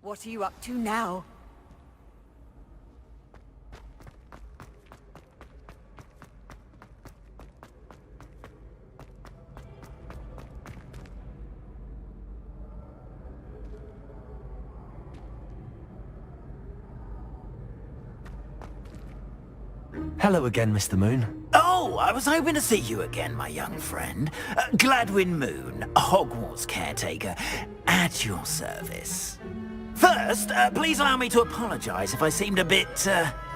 What are you up to now? Hello again, Mr. Moon. Oh, I was hoping to see you again, my young friend. Gladwin Moon, Hogwarts caretaker, at your service. First, please allow me to apologize if I seemed a bit,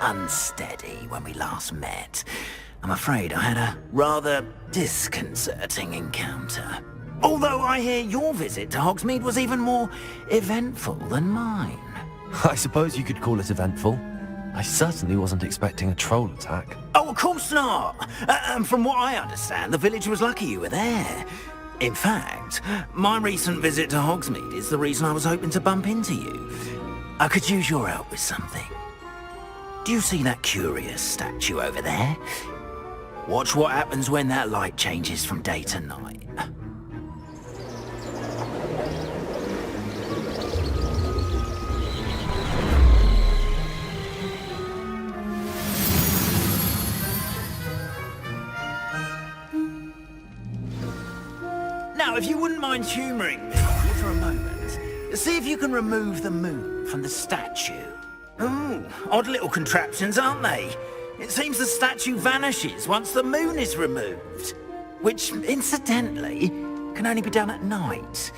unsteady when we last met. I'm afraid I had a rather disconcerting encounter. Although I hear your visit to Hogsmeade was even more eventful than mine. I suppose you could call it eventful. I certainly wasn't expecting a troll attack. Oh, of course not. And from what I understand, the village was lucky you were there. In fact, my recent visit to Hogsmeade is the reason I was hoping to bump into you. I could use your help with something. Do you see that curious statue over there? Watch what happens when that light changes from day to night. Now, if you wouldn't mind humouring me for a moment, see if you can remove the moon from the statue. Ooh, odd little contraptions, aren't they? It seems the statue vanishes once the moon is removed, which, incidentally, can only be done at night.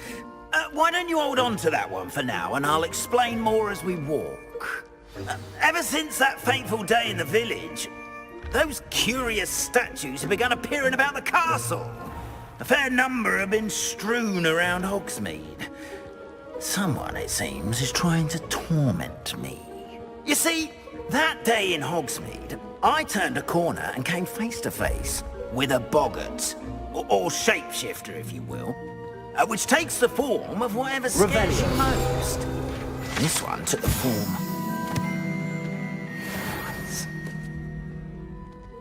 Why don't you hold on to that one for now, and I'll explain more as we walk. Ever since that fateful day in the village, those curious statues have begun appearing about the castle. A fair number have been strewn around Hogsmeade. Someone, it seems, is trying to torment me. You see, that day in Hogsmeade, I turned a corner and came face to face with a boggart, or shapeshifter, if you will, which takes the form of whatever scares you most. This one took the form...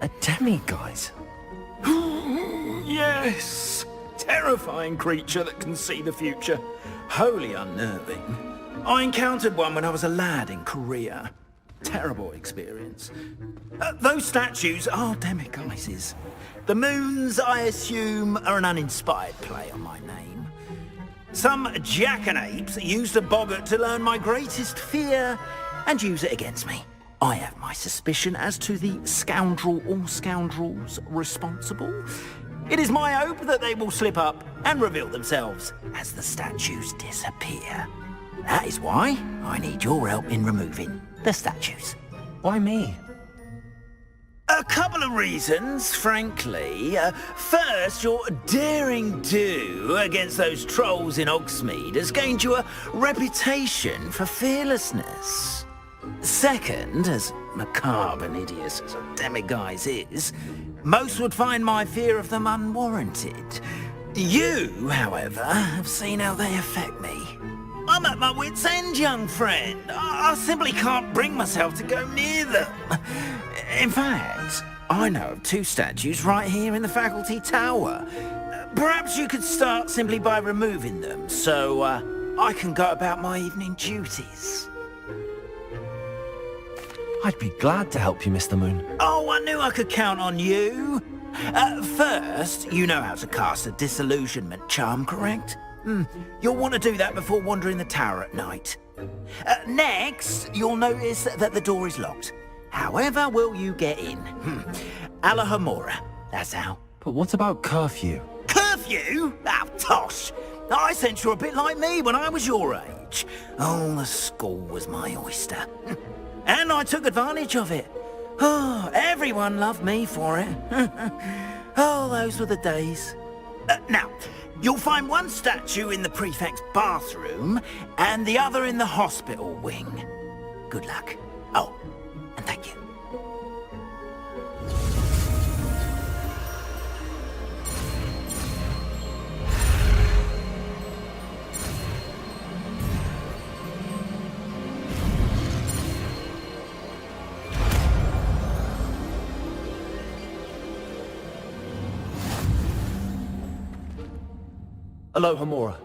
A demiguise? Yes! Terrifying creature that can see the future. Wholly unnerving. I encountered one when I was a lad in Korea. Terrible experience. Those statues are demiguises. The moons, I assume, are an uninspired play on my name. Some jackanapes used a boggart to learn my greatest fear and use it against me. I have my suspicion as to the scoundrel or scoundrels responsible. It is my hope that they will slip up and reveal themselves as the statues disappear. That is why I need your help in removing the statues. Why me? A couple of reasons, frankly. First, your daring do against those trolls in Hogsmeade has gained you a reputation for fearlessness. Second, as macabre and hideous as a demiguise is, most would find my fear of them unwarranted. You, however, have seen how they affect me. I'm at my wit's end, young friend. I simply can't bring myself to go near them. In fact, I know of two statues right here in the faculty tower. Perhaps you could start simply by removing them, so I can go about my evening duties. I'd be glad to help you, Mr. Moon. Oh, I knew I could count on you. First, you know how to cast a disillusionment charm, correct? You'll want to do that before wandering the tower at night. Next, you'll notice that the door is locked. However will you get in? Alahomora, that's how. But what about curfew? Curfew? Oh, tosh. I sense you're a bit like me when I was your age. Oh, the school was my oyster. And I took advantage of it. Oh, everyone loved me for it. Oh, those were the days. Now, you'll find one statue in the prefect's bathroom and the other in the hospital wing. Good luck. Oh, and thank you. Hello, Homora.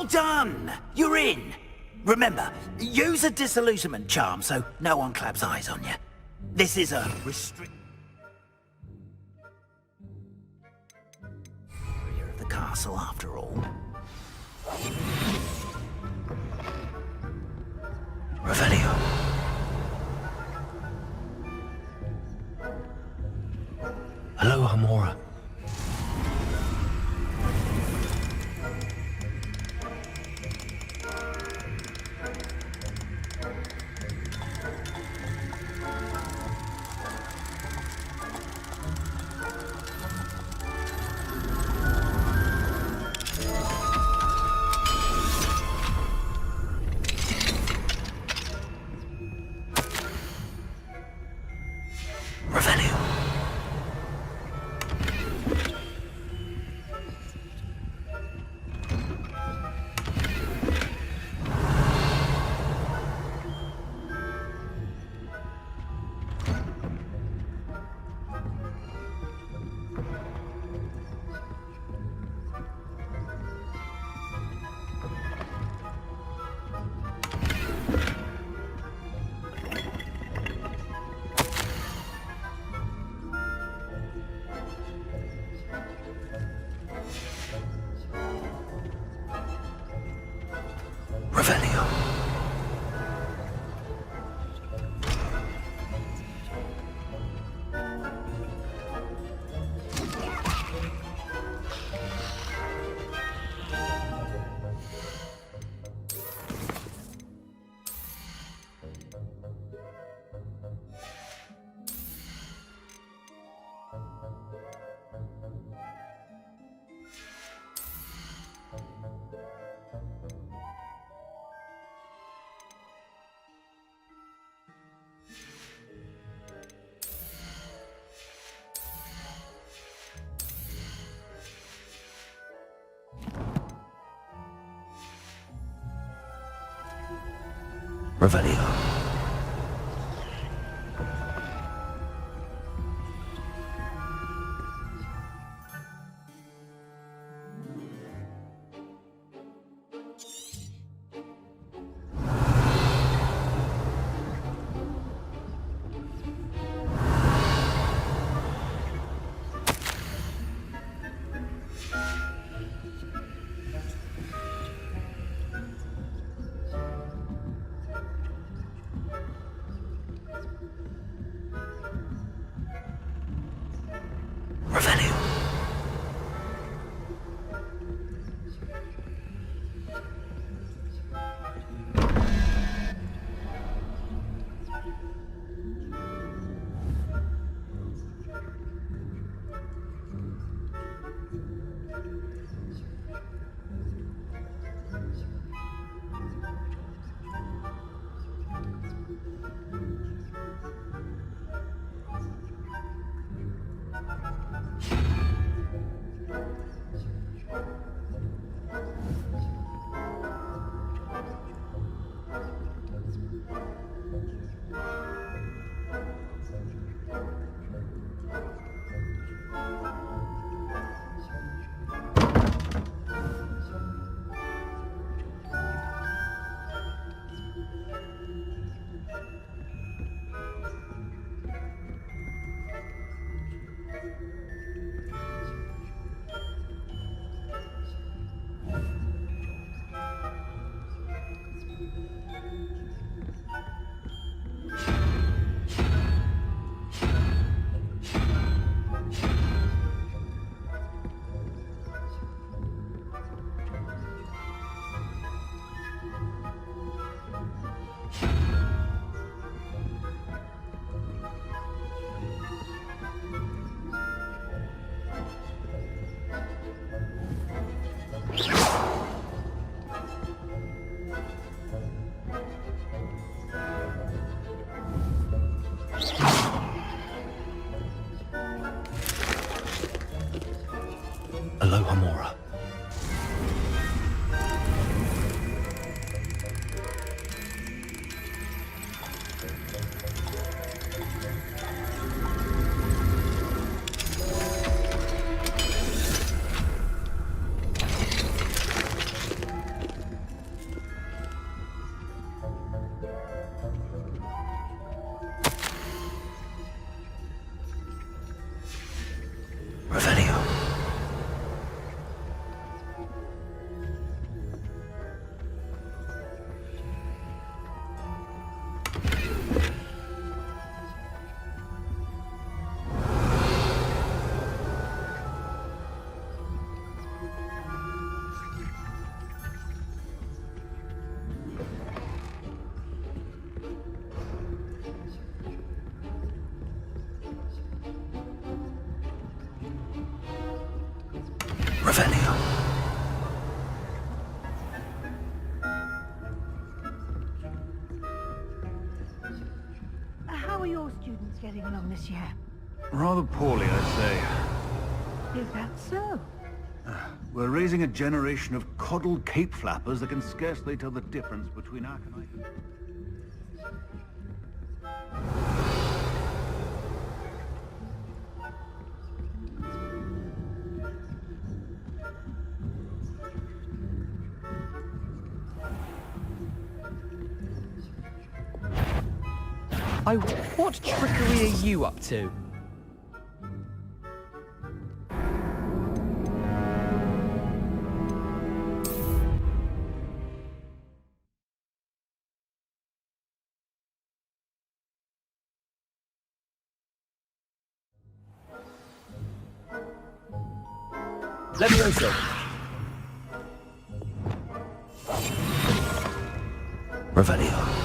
done! You're in! Remember, use a disillusionment charm so no one claps eyes on you. This is a restrict... area of the castle after all. Revelio. Hello, Hamora. Revelio. Revelio. How are your students getting along this year? Rather poorly, I'd say. Is that so? We're raising a generation of coddled cape flappers that can scarcely tell the difference between aconite and... What trickery are you up to? Levioso. Revelio.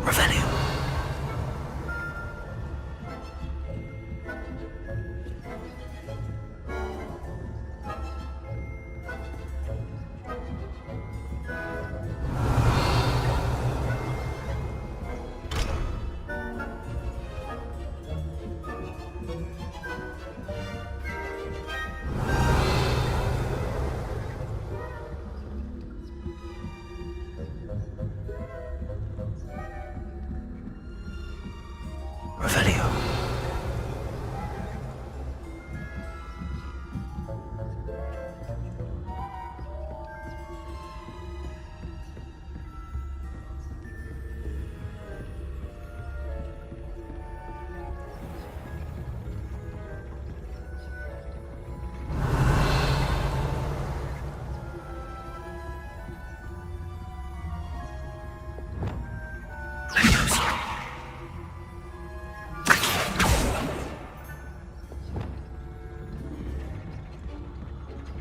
Revelio. Revelio.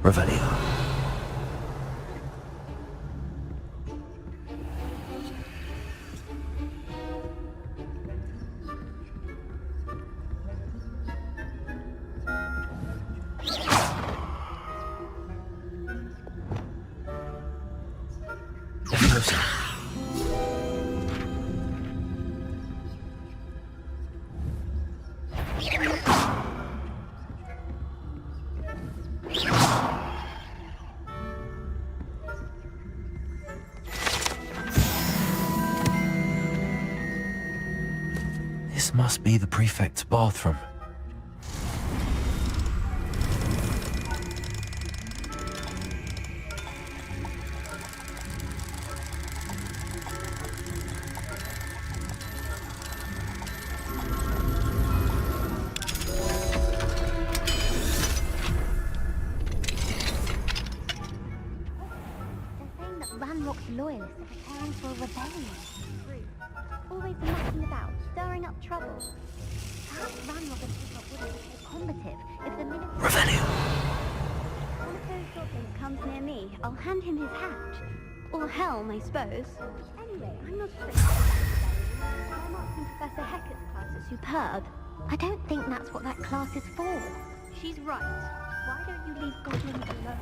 Revelio. Levioso. This must be the prefect's bathroom. Ranrock's loyalists are preparing for a rebellion. Always mucking about, stirring up trouble. Perhaps Ranrock and Hiccup wouldn't be so combative if the military... Revelio. One of those goblins comes near me, I'll hand him his hat. Or helm, I suppose. Anyway, I'm not expecting my marks in Professor Hecat's class are superb. I don't think that's what that class is for. She's right. Why don't you leave goblins alone?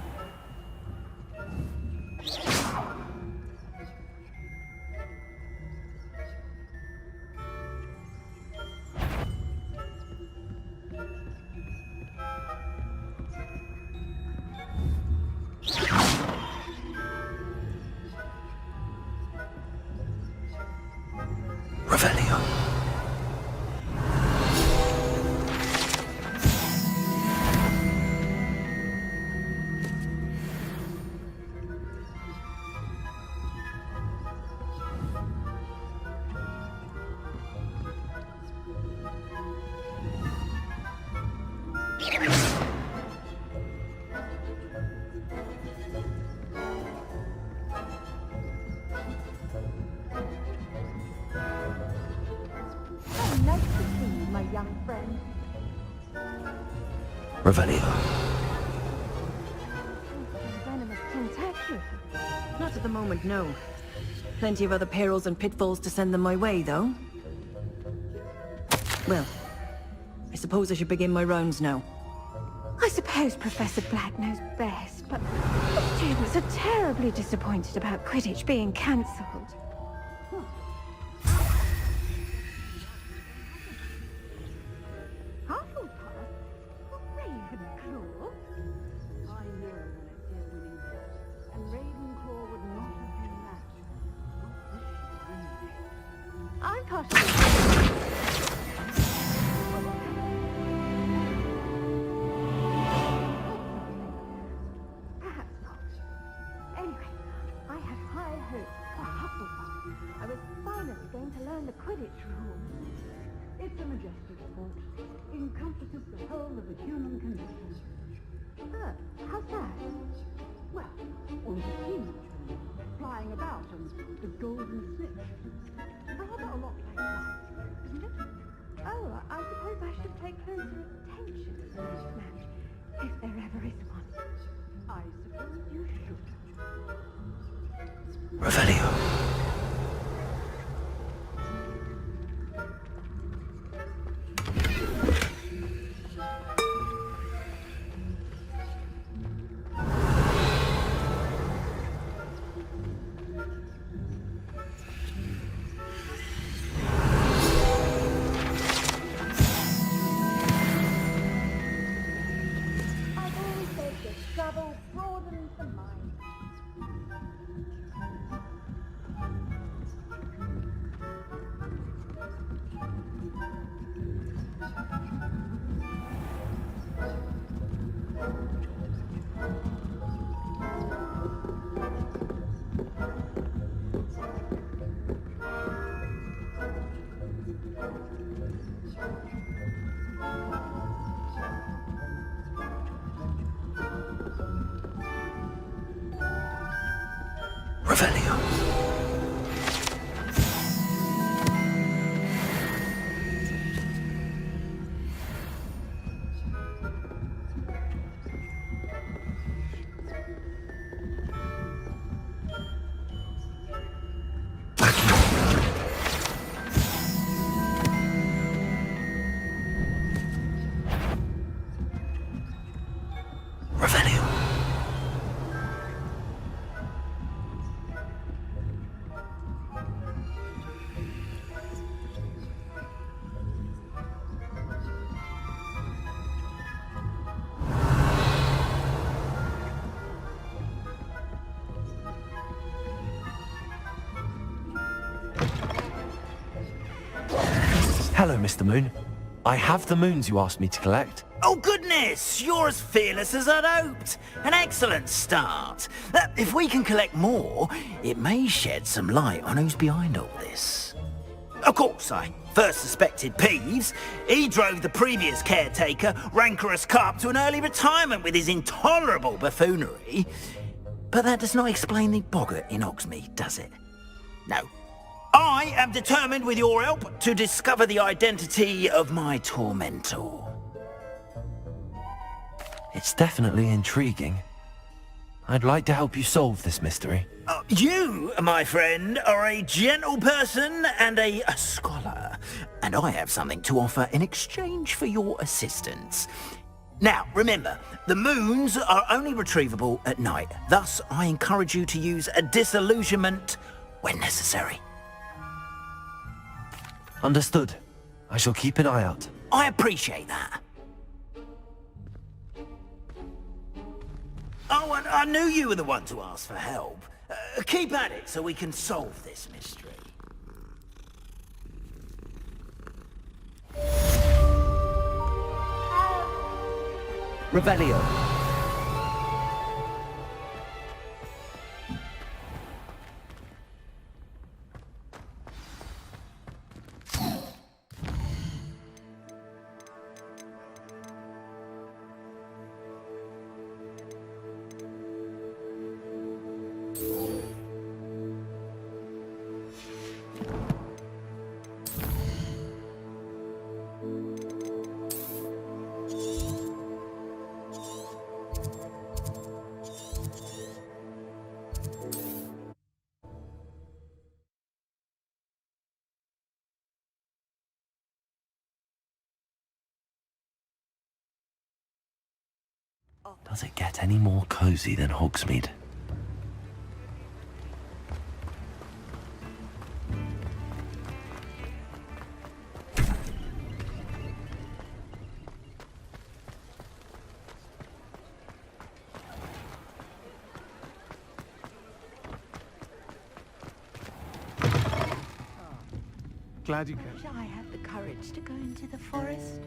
Revelio. How nice to see you, my young friend. Revelio. Venomous tentacular. Not at the moment, no. Plenty of other perils and pitfalls to send them my way, though. Well, I suppose I should begin my rounds now. I suppose Professor Black knows best, but the students are terribly disappointed about Quidditch being cancelled. Hufflepuff? Ravenclaw? I know the next year's winning best, and Ravenclaw would not have been that. I'm partially... Perhaps not. Anyway, I had high hopes for Hufflepuff. I was finally going to learn the Quidditch rules. It's a majestic sport. Encompasses the whole of the human condition. Oh, how's that? Well, all the teenage flying about and the golden snitch. Rather a lot like that, isn't it? Oh, I suppose I should pay closer attention to this match, if there ever is one. I suppose you should. Revelio. I've always said that travel broadens the mind. Revelio. Revelio. Hello, Mr. Moon. I have the moons you asked me to collect. Oh goodness, you're as fearless as I'd hoped. An excellent start. If we can collect more, it may shed some light on who's behind all this. Of course, I first suspected Peeves. He drove the previous caretaker, Rancorous Carp, to an early retirement with his intolerable buffoonery. But that does not explain the boggart in Hogsmeade, does it? No. I am determined, with your help, to discover the identity of my tormentor. It's definitely intriguing. I'd like to help you solve this mystery. You, my friend, are a gentle person and a scholar, and I have something to offer in exchange for your assistance. Now, remember, the moons are only retrievable at night. Thus, I encourage you to use a disillusionment when necessary. Understood. I shall keep an eye out. I appreciate that. Oh, and I knew you were the one to ask for help. Keep at it so we can solve this mystery. Revelio. Does it get any more cozy than Hogsmeade? Glad you came. Should I have the courage to go into the forest?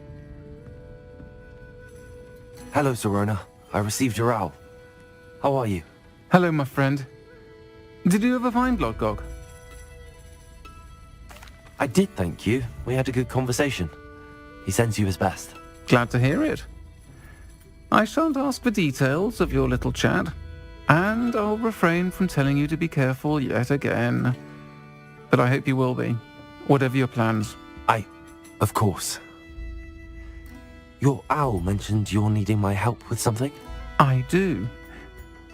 Hello, Serona. I received your owl. How are you? Hello, my friend. Did you ever find Lodgog? I did, thank you. We had a good conversation. He sends you his best. Glad to hear it. I shan't ask for details of your little chat, and I'll refrain from telling you to be careful yet again. But I hope you will be, whatever your plans. Of course. Your owl mentioned you're needing my help with something? I do.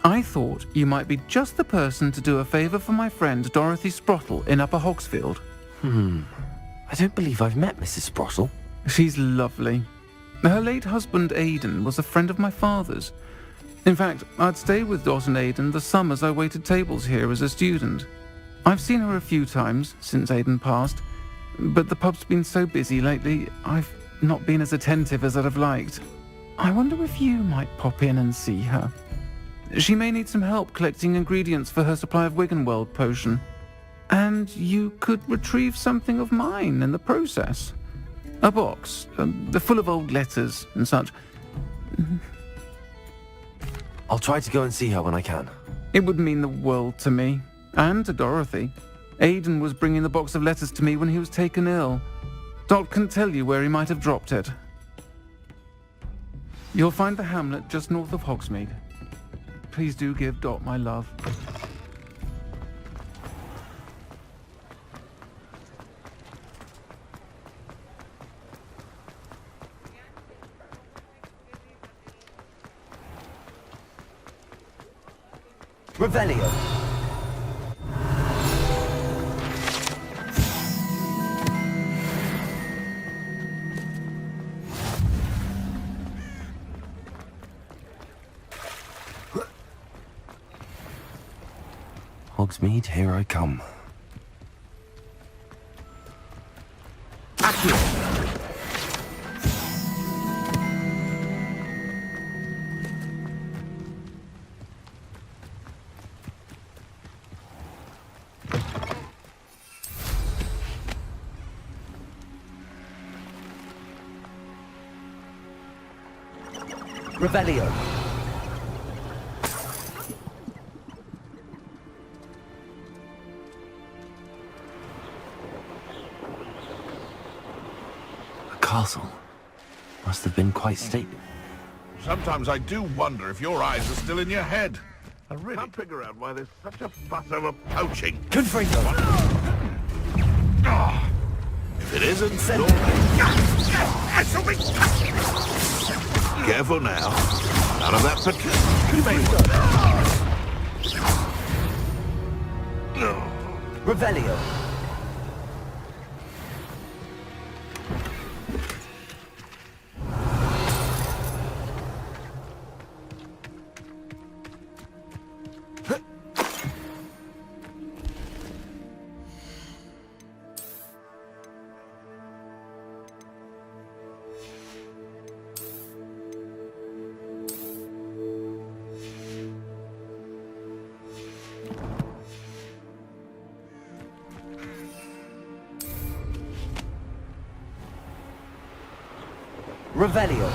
I thought you might be just the person to do a favour for my friend Dorothy Sprottle in Upper Hogsfield. I don't believe I've met Mrs. Sprottle. She's lovely. Her late husband Aidan was a friend of my father's. In fact, I'd stayed with Dot and Aidan the summers I waited tables here as a student. I've seen her a few times since Aidan passed, but the pub's been so busy lately, I've not been as attentive as I'd have liked. I wonder if you might pop in and see her. She may need some help collecting ingredients for her supply of Wiggenweld potion. And you could retrieve something of mine in the process. A box, full of old letters and such. I'll try to go and see her when I can. It would mean the world to me, and to Dorothy. Aidan was bringing the box of letters to me when he was taken ill. Dot can tell you where he might have dropped it. You'll find the hamlet just north of Hogsmeade. Please do give Dot my love. Revelio. Hogsmeade, here I come. Accio! Revelio. Castle. Must have been quite stately. Sometimes I do wonder if your eyes are still in your head. I really can't figure out why there's such a fuss over poaching. Confringo! If it isn't, I shall be... Careful now. None of that Revelio. Revelio.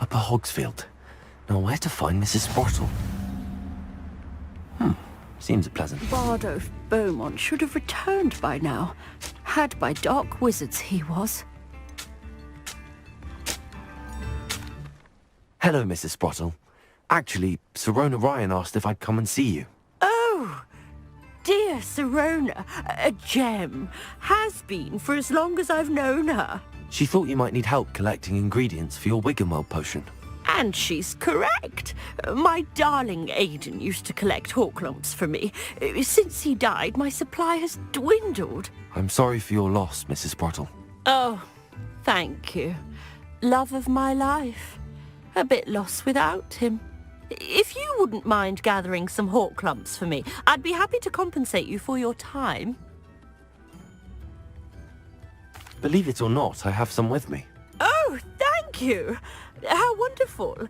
Upper Hogsfield. Now where to find Mrs. Sprottle? Seems a pleasant. Bardolph Beaumont should have returned by now. Had by dark wizards he was. Hello, Mrs. Sprottle. Actually, Sirona Ryan asked if I'd come and see you. Oh, dear Sirona, a gem. Has been for as long as I've known her. She thought you might need help collecting ingredients for your Wiggenweld potion. And she's correct. My darling Aidan used to collect Horklumps for me. Since he died, my supply has dwindled. I'm sorry for your loss, Mrs. Sprottle. Oh, thank you. Love of my life. A bit lost without him. If you wouldn't mind gathering some Horklumps for me, I'd be happy to compensate you for your time. Believe it or not, I have some with me. Oh, thank you. How wonderful.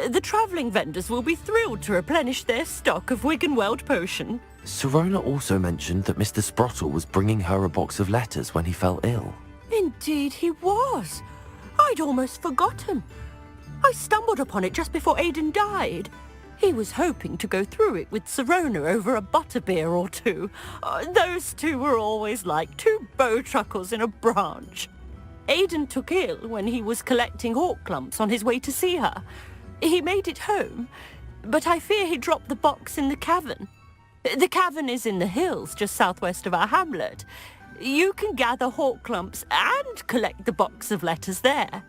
The travelling vendors will be thrilled to replenish their stock of Wiggenweld potion. Sirona also mentioned that Mr. Sprottle was bringing her a box of letters when he fell ill. Indeed he was. I'd almost forgotten. I stumbled upon it just before Aidan died. He was hoping to go through it with Sirona over a butterbeer or two. Those two were always like two bowtruckles in a branch. Aidan took ill when he was collecting Horklumps on his way to see her. He made it home, but I fear he dropped the box in the cavern. The cavern is in the hills just southwest of our hamlet. You can gather Horklumps and collect the box of letters there.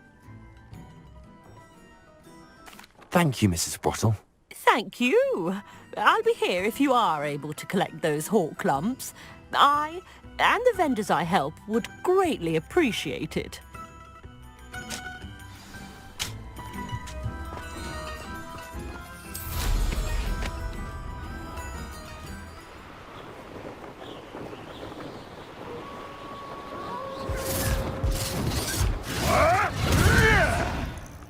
Thank you, Mrs. Sprottle. Thank you. I'll be here if you are able to collect those Horklumps. I and the vendors I help would greatly appreciate it.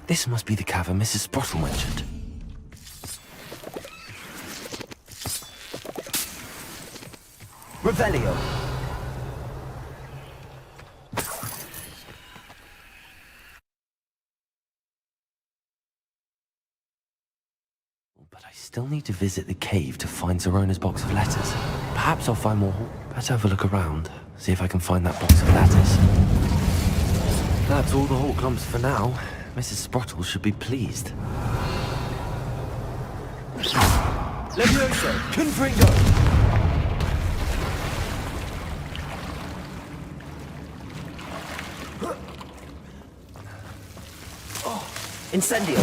This must be the cavern Mrs. Sprottle mentioned. Revelio. But I still need to visit the cave to find Sirona's box of letters. Perhaps I'll find more. Better have a look around, see if I can find that box of letters. That's all the Horklumps for now. Mrs. Sprottle should be pleased. Levioso. Confringo. Incendio.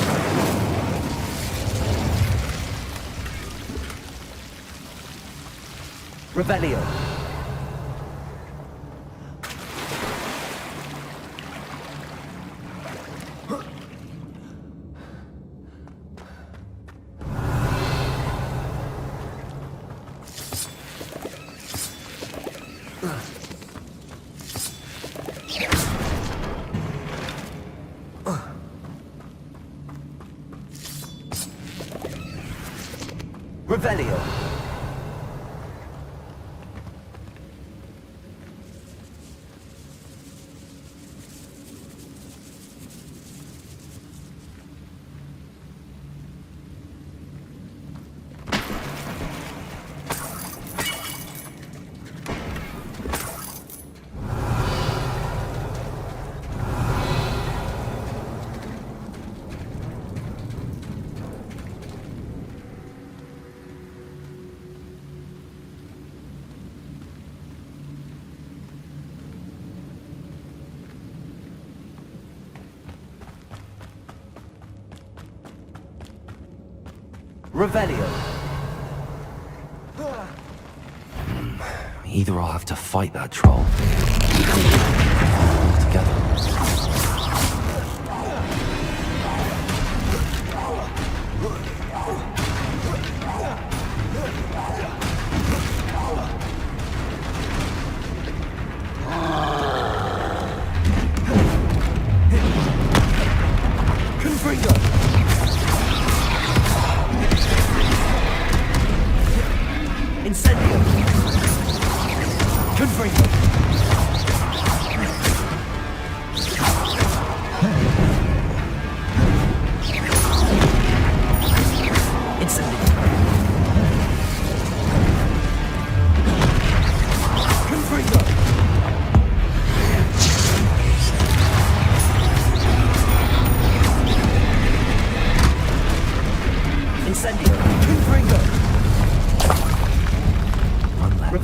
Revelio. Revelio. Revelio. Either I'll have to fight that troll, or together. Incendio. Confringo.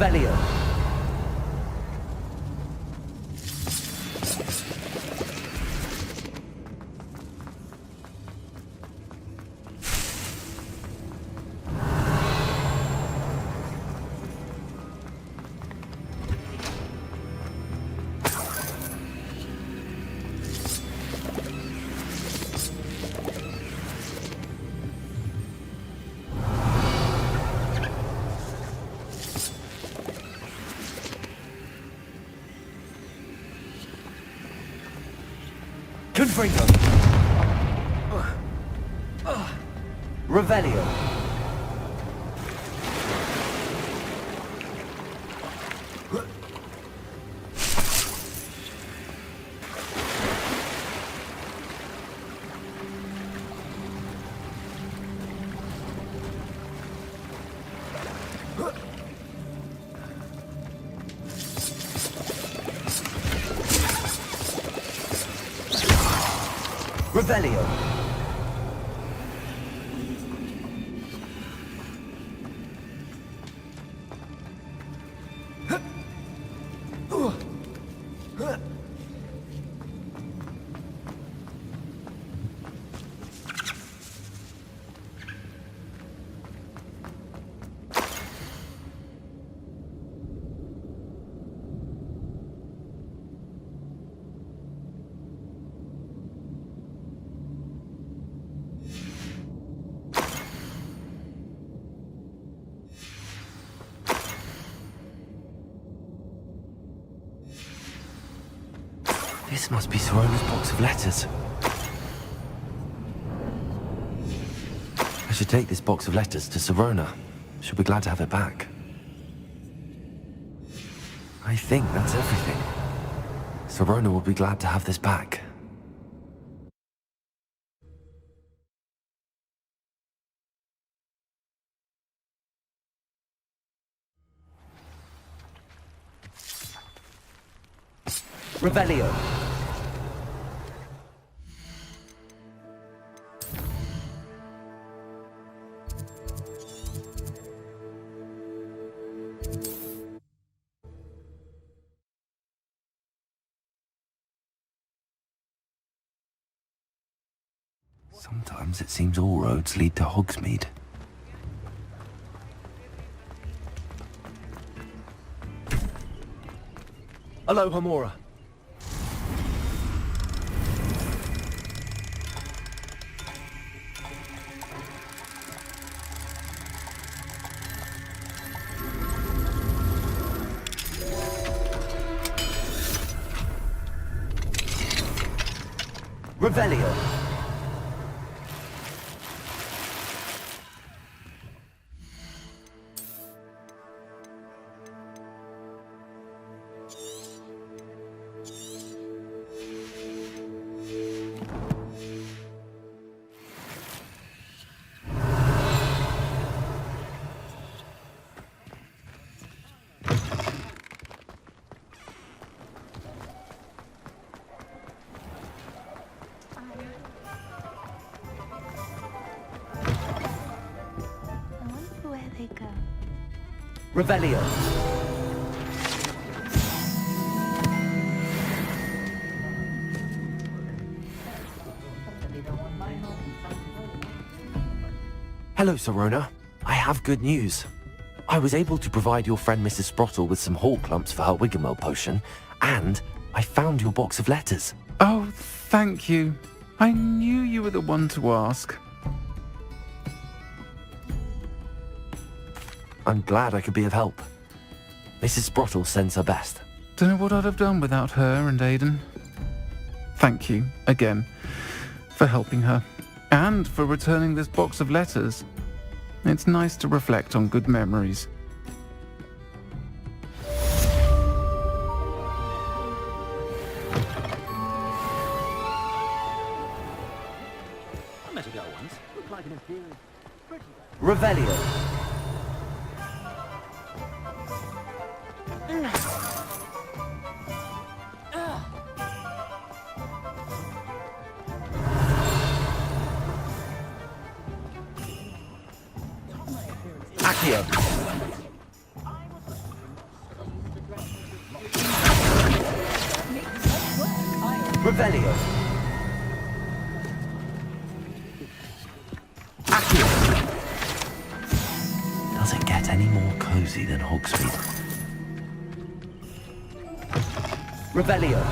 Revelio. Confringo. Revelio. Revelio. This must be Sorona's box of letters. I should take this box of letters to Sorona. She'll be glad to have it back. I think that's everything. Sorona will be glad to have this back. Revelio. Sometimes it seems all roads lead to Hogsmeade. Hello, Hamora. Revelio. Revelio. Hello, Sorona. I have good news. I was able to provide your friend Mrs. Sprottle with some hall clumps for her Wiggenwell potion, and I found your box of letters. Oh, thank you. I knew you were the one to ask. I'm glad I could be of help. Mrs. Sprottle sends her best. Don't know what I'd have done without her and Aidan. Thank you, again, for helping her, and for returning this box of letters. It's nice to reflect on good memories. I met a girl once. Looked like an inferior. Revelio. Accio. Revelio. Accio. Does it get any more cozy than Hogsmeade? Revelio.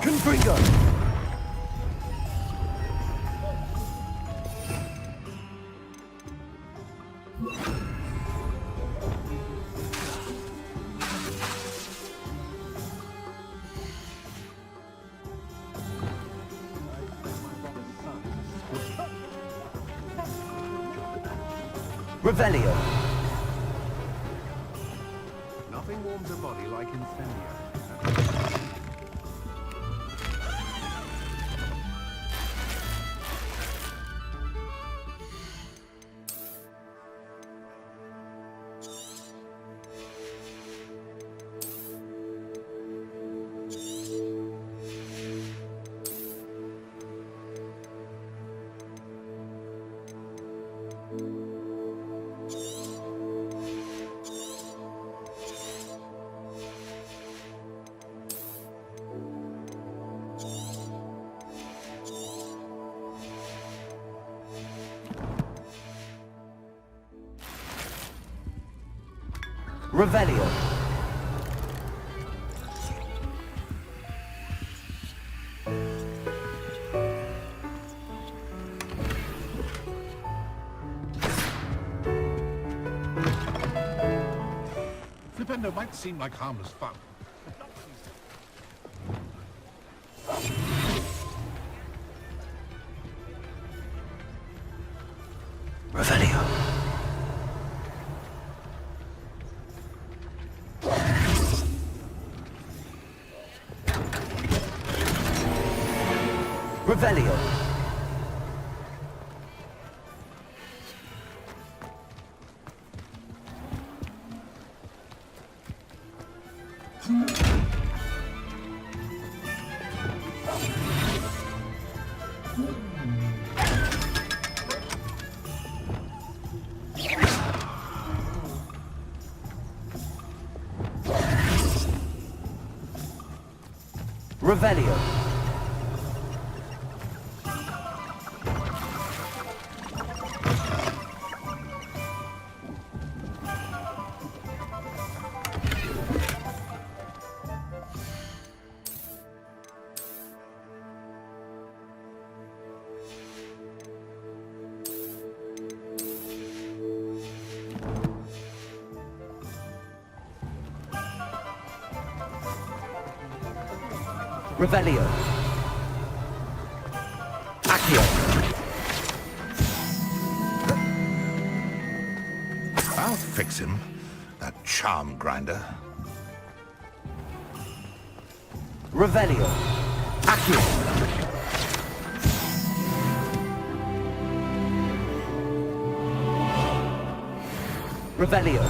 Confringo. Revelio. Nothing warms a body like incendio. Revelio. Flipendo might seem like harmless fun. Revelio. Revelio. Revelio. Revelio. Accio. I'll fix him, that charm grinder. Revelio. Accio. Revelio.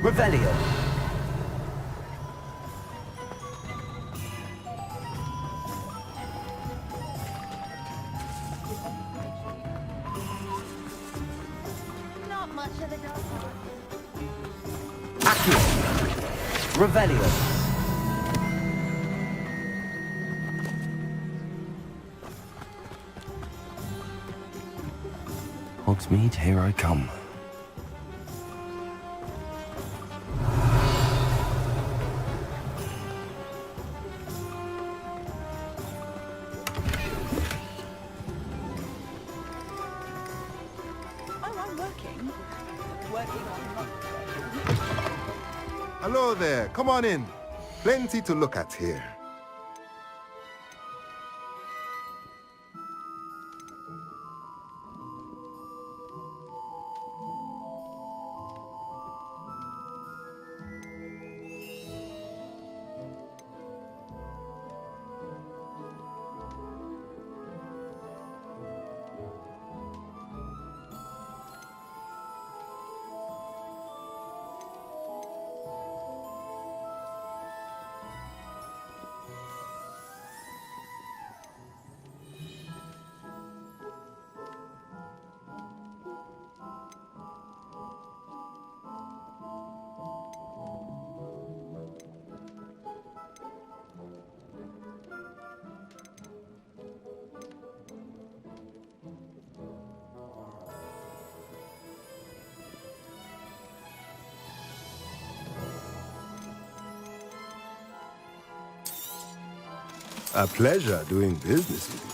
Revelio. Not much of a dog. Accio. Revelio. Hogsmeade, here I come. Hello there, come on in. Plenty to look at here. A pleasure doing business with you.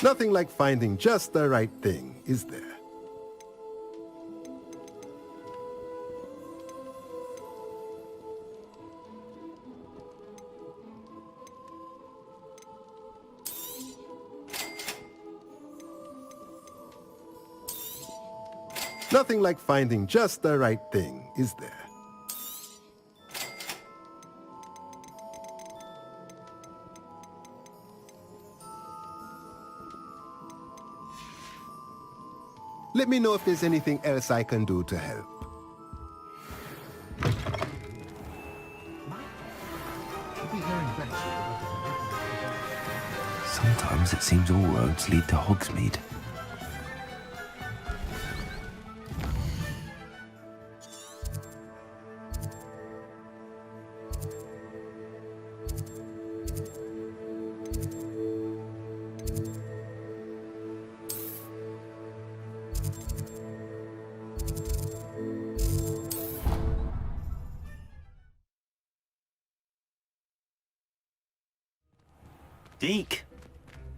Nothing like finding just the right thing, is there? Nothing like finding just the right thing, is there? Let me know if there's anything else I can do to help. Sometimes it seems all roads lead to Hogsmeade. Deke.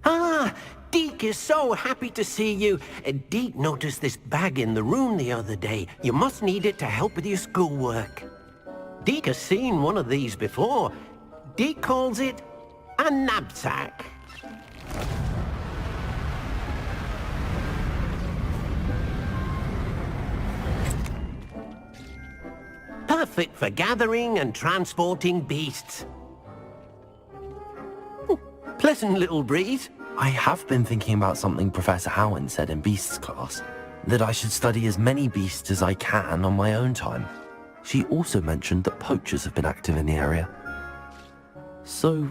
Ah, Deke is so happy to see you. Deke noticed this bag in the room the other day. You must need it to help with your schoolwork. Deke has seen one of these before. Deke calls it a knapsack. Perfect for gathering and transporting beasts. Pleasant little breeze. I have been thinking about something Professor Howard said in Beasts class, that I should study as many beasts as I can on my own time. She also mentioned that poachers have been active in the area. So,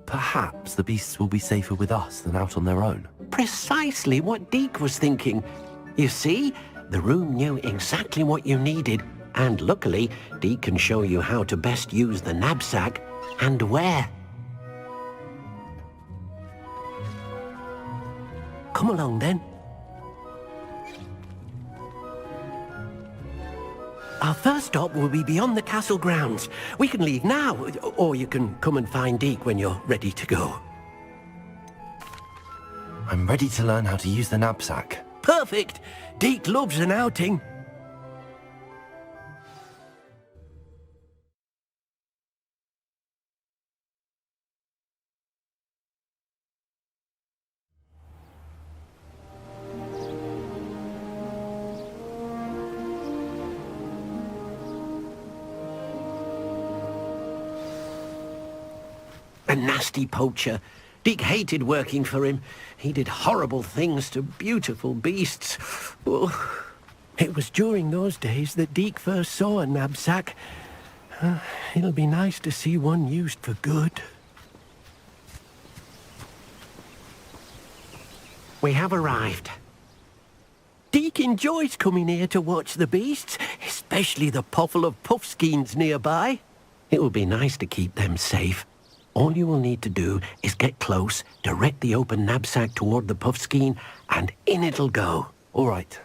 perhaps the beasts will be safer with us than out on their own. Precisely what Deke was thinking. You see, the room knew exactly what you needed, and luckily, Deke can show you how to best use the knapsack and where. Come along, then. Our first stop will be beyond the castle grounds. We can leave now, or you can come and find Deke when you're ready to go. I'm ready to learn how to use the knapsack. Perfect! Deke loves an outing. A nasty poacher. Deke hated working for him. He did horrible things to beautiful beasts. Oh, it was during those days that Deke first saw a knapsack. It'll be nice to see one used for good. We have arrived. Deke enjoys coming here to watch the beasts, especially the puffle of puffskeins nearby. It will be nice to keep them safe. All you will need to do is get close, direct the open knapsack toward the puffskein, and in it'll go. All right.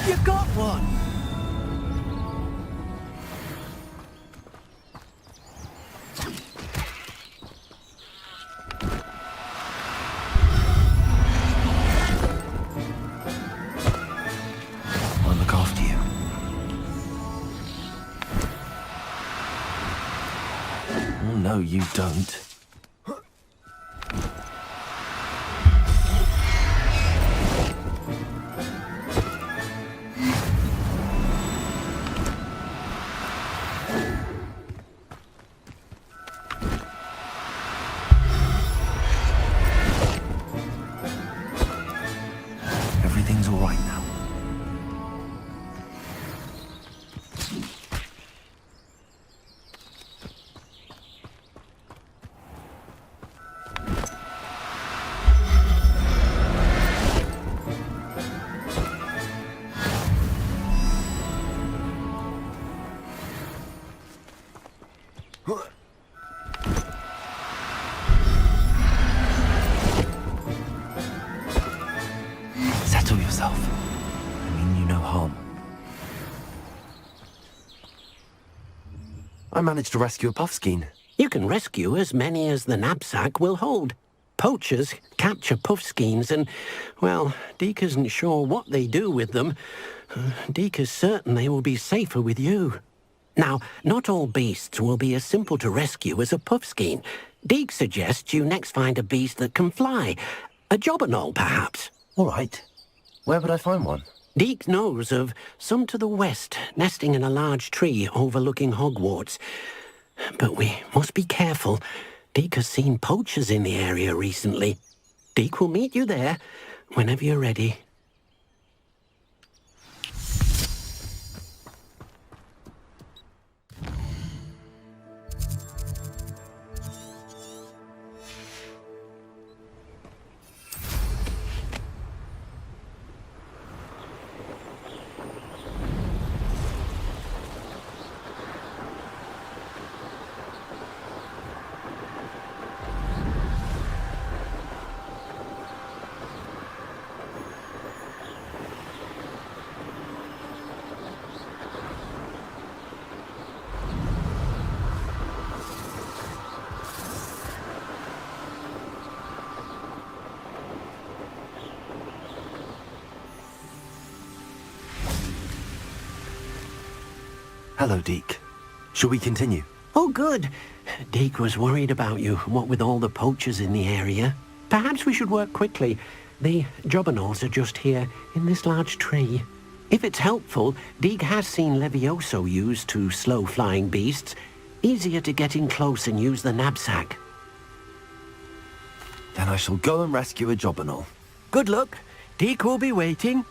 You got one! I'll look after you. Oh, no, you don't. everything's all right now. Settle yourself. I mean you no harm. I managed to rescue a puffskein. You can rescue as many as the knapsack will hold. Poachers capture puffskeins and, well, Deke isn't sure what they do with them. Deke is certain they will be safer with you. Now, not all beasts will be as simple to rescue as a puffskein. Deke suggests you next find a beast that can fly. A jobberknoll, perhaps. All right. Where would I find one? Deke knows of some to the west, nesting in a large tree overlooking Hogwarts. But we must be careful. Deke has seen poachers in the area recently. Deke will meet you there whenever you're ready. Hello, Deke. Shall we continue? Oh, good. Deke was worried about you, what with all the poachers in the area. Perhaps we should work quickly. The jobberknolls are just here, in this large tree. If it's helpful, Deke has seen Levioso used to slow flying beasts. Easier to get in close and use the knapsack. Then I shall go and rescue a jobberknoll. Good luck. Deke will be waiting.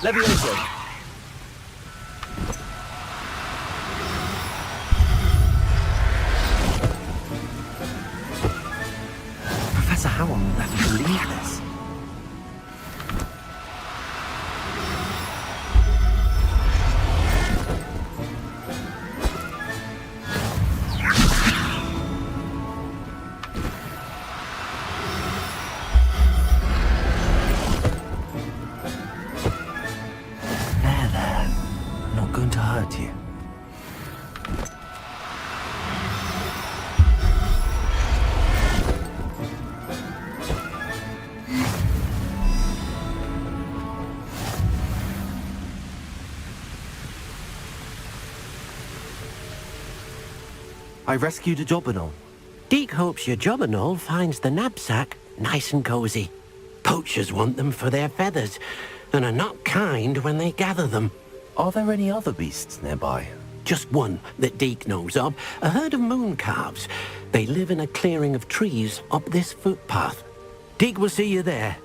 Levioso! Professor Howell will never believe this. You. I rescued a jobberknoll. Deke hopes your jobberknoll finds the knapsack nice and cozy. Poachers want them for their feathers and are not kind when they gather them. Are there any other beasts nearby? Just one that Deke knows of, a herd of moon calves. They live in a clearing of trees up this footpath. Deke will see you there.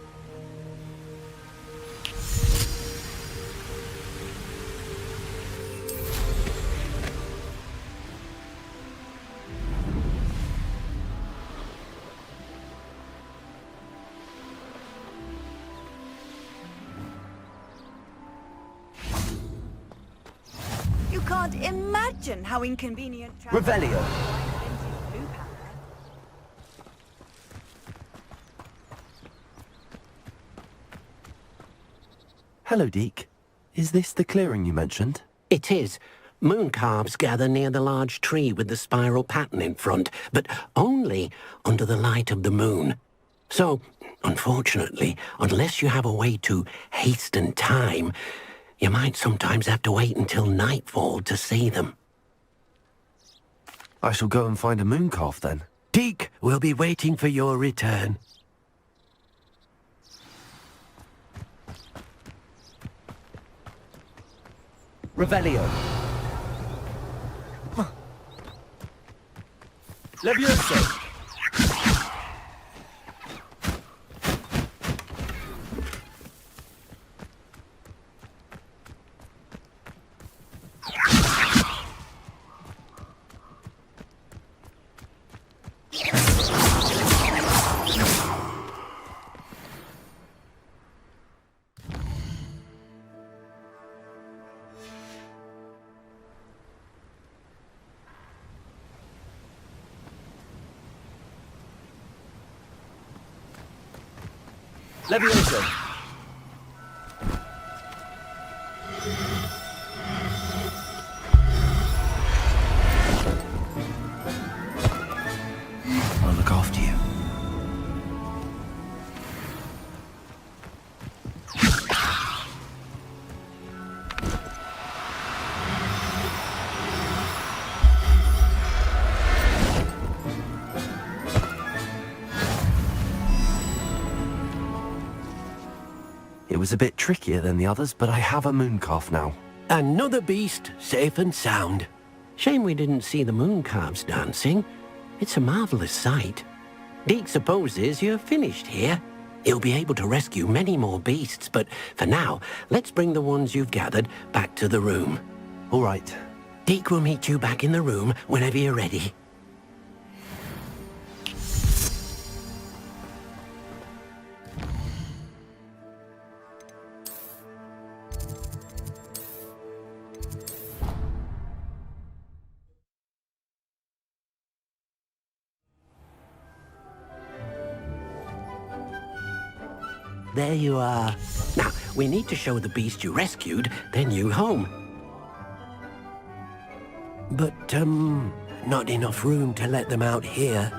Can't imagine how inconvenient. Revelio. Hello, Deke. Is this the clearing you mentioned? It is. Moon calves gather near the large tree with the spiral pattern in front, but only under the light of the moon. So, unfortunately, unless you have a way to hasten time, you might sometimes have to wait until nightfall to see them. I shall go and find a moon calf then. Deke will be waiting for your return. Revelio. Levioso. Levioso. I'll look after you. It was a bit trickier than the others, but I have a moon calf now. Another beast, safe and sound. Shame we didn't see the moon calves dancing. It's a marvellous sight. Deke supposes you're finished here. He'll be able to rescue many more beasts, but for now, let's bring the ones you've gathered back to the room. All right. Deke will meet you back in the room whenever you're ready. There you are. Now, we need to show the beast you rescued their new home. But, not enough room to let them out here.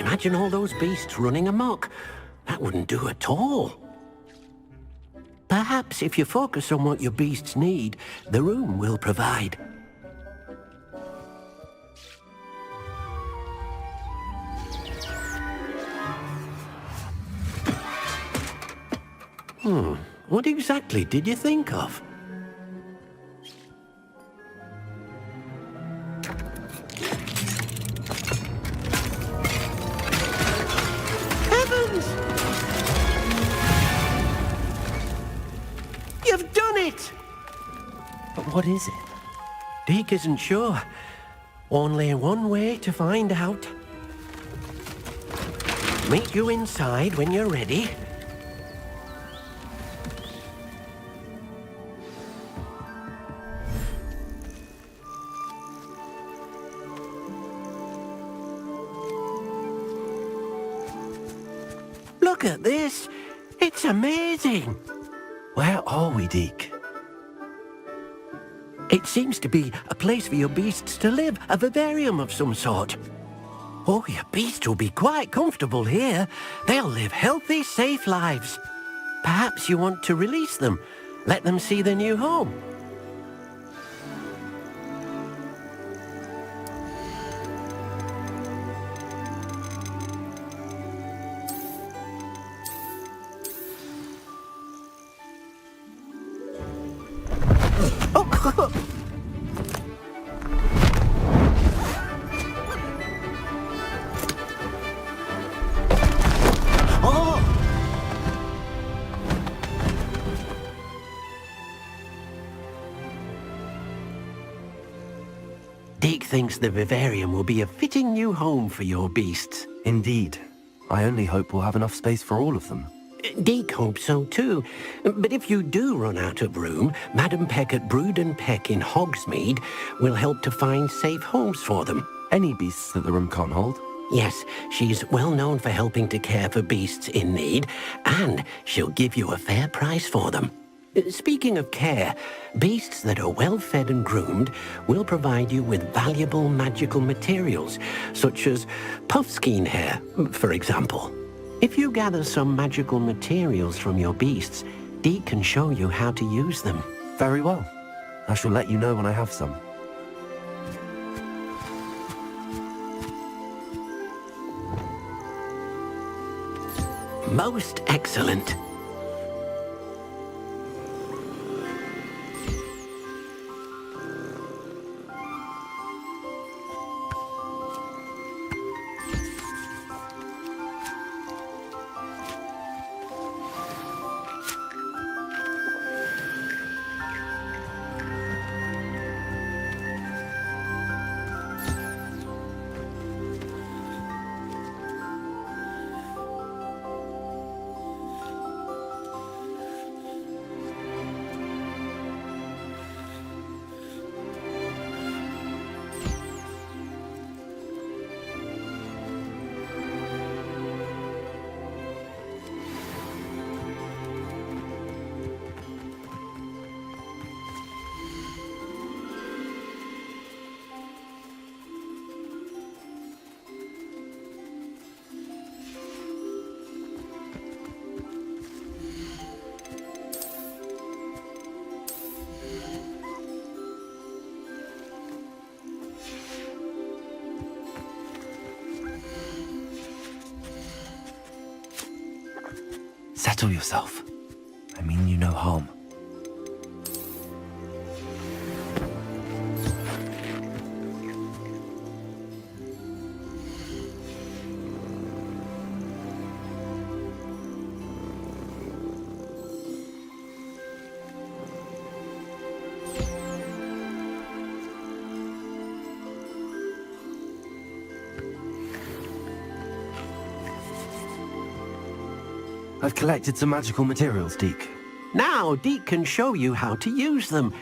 Imagine all those beasts running amok. That wouldn't do at all. Perhaps if you focus on what your beasts need, the room will provide. What exactly did you think of? Heavens! You've done it! But what is it? Deke isn't sure. Only one way to find out. Meet you inside when you're ready. Look at this! It's amazing! Where are we, Deke? It seems to be a place for your beasts to live, a vivarium of some sort. Oh, your beasts will be quite comfortable here. They'll live healthy, safe lives. Perhaps you want to release them, let them see their new home. Deke thinks the vivarium will be a fitting new home for your beasts. Indeed. I only hope we'll have enough space for all of them. Deke hopes so too. But if you do run out of room, Madam Peck at Brood and Peck in Hogsmeade will help to find safe homes for them. Any beasts that the room can't hold? Yes, she's well known for helping to care for beasts in need, and she'll give you a fair price for them. Speaking of care, beasts that are well fed and groomed will provide you with valuable magical materials, such as puffskein hair, for example. If you gather some magical materials from your beasts, Deke can show you how to use them. Very well. I shall let you know when I have some. Most excellent. Settle yourself. I mean you no harm. I've collected some magical materials, Deke. Now, Deke can show you how to use them.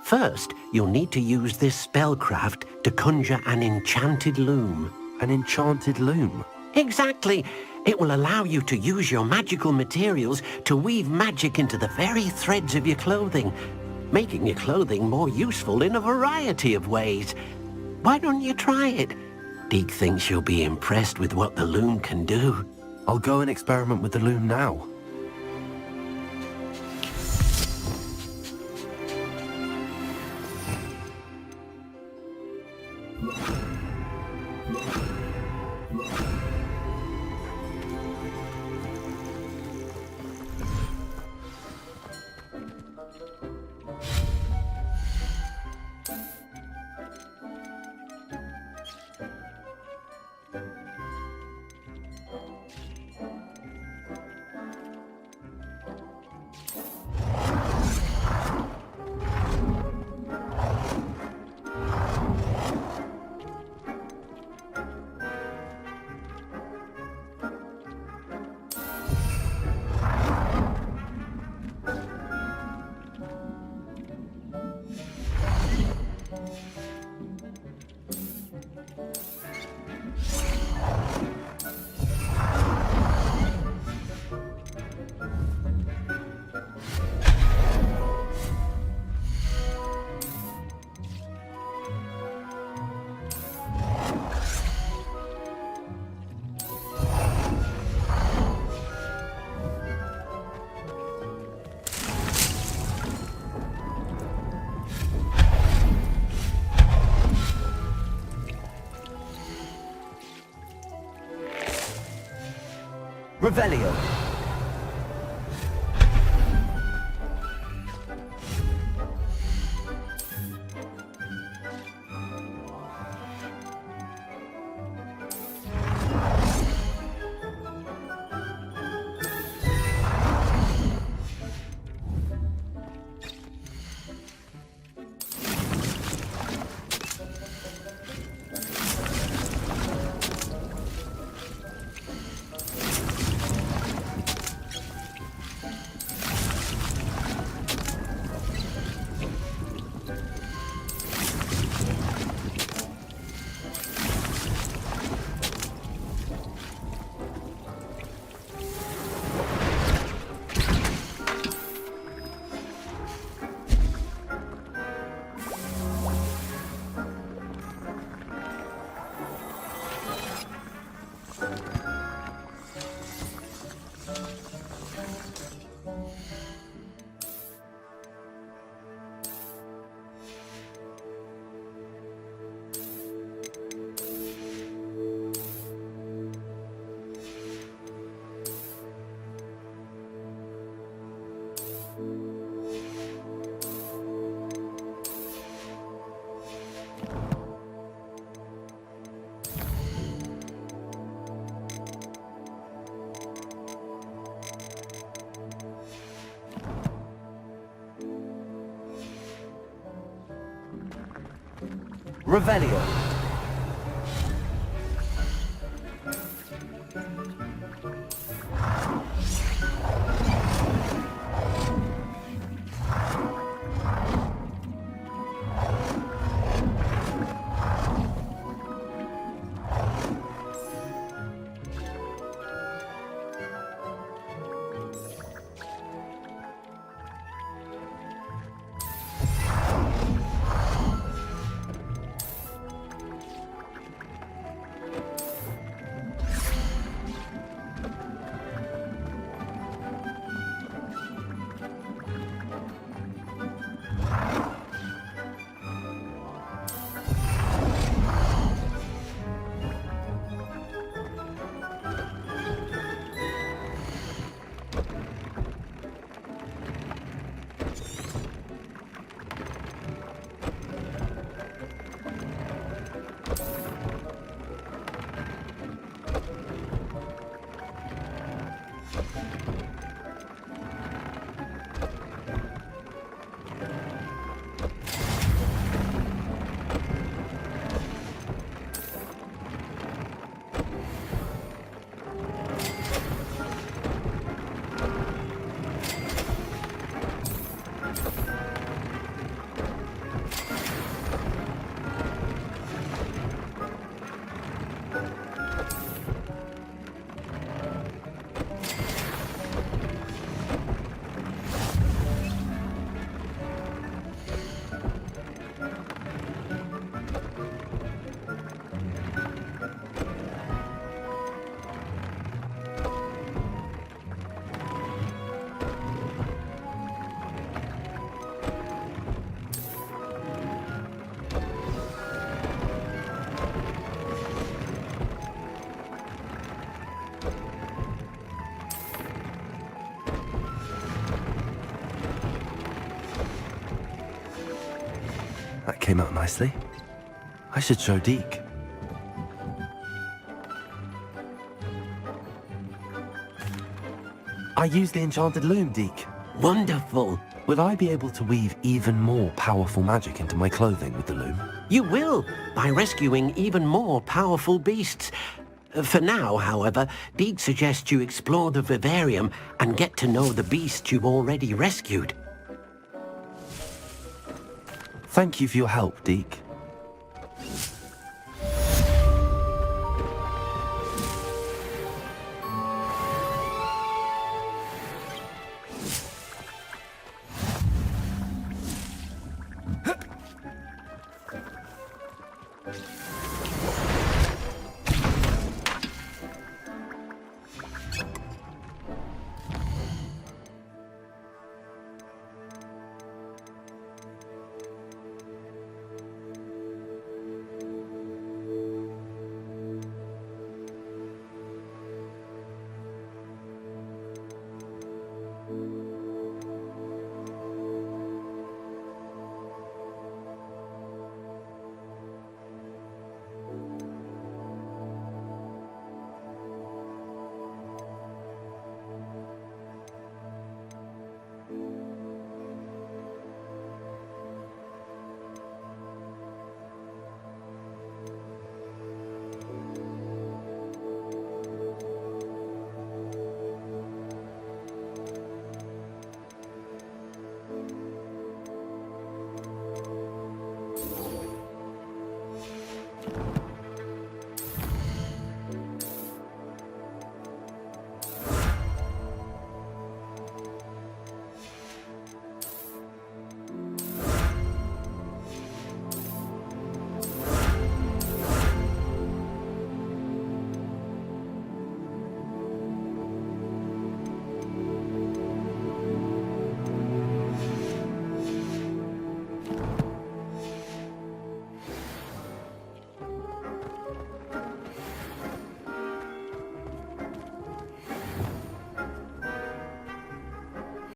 First, you'll need to use this spellcraft to conjure an enchanted loom. An enchanted loom? Exactly. It will allow you to use your magical materials to weave magic into the very threads of your clothing, making your clothing more useful in a variety of ways. Why don't you try it? Deke thinks you'll be impressed with what the loom can do. I'll go and experiment with the loom now. Revelio. Revelio. That came out nicely. I should show Deke. I used the enchanted loom, Deke. Wonderful. Will I be able to weave even more powerful magic into my clothing with the loom? You will, by rescuing even more powerful beasts. For now, however, Deke suggests you explore the vivarium and get to know the beasts you've already rescued. Thank you for your help, Deke.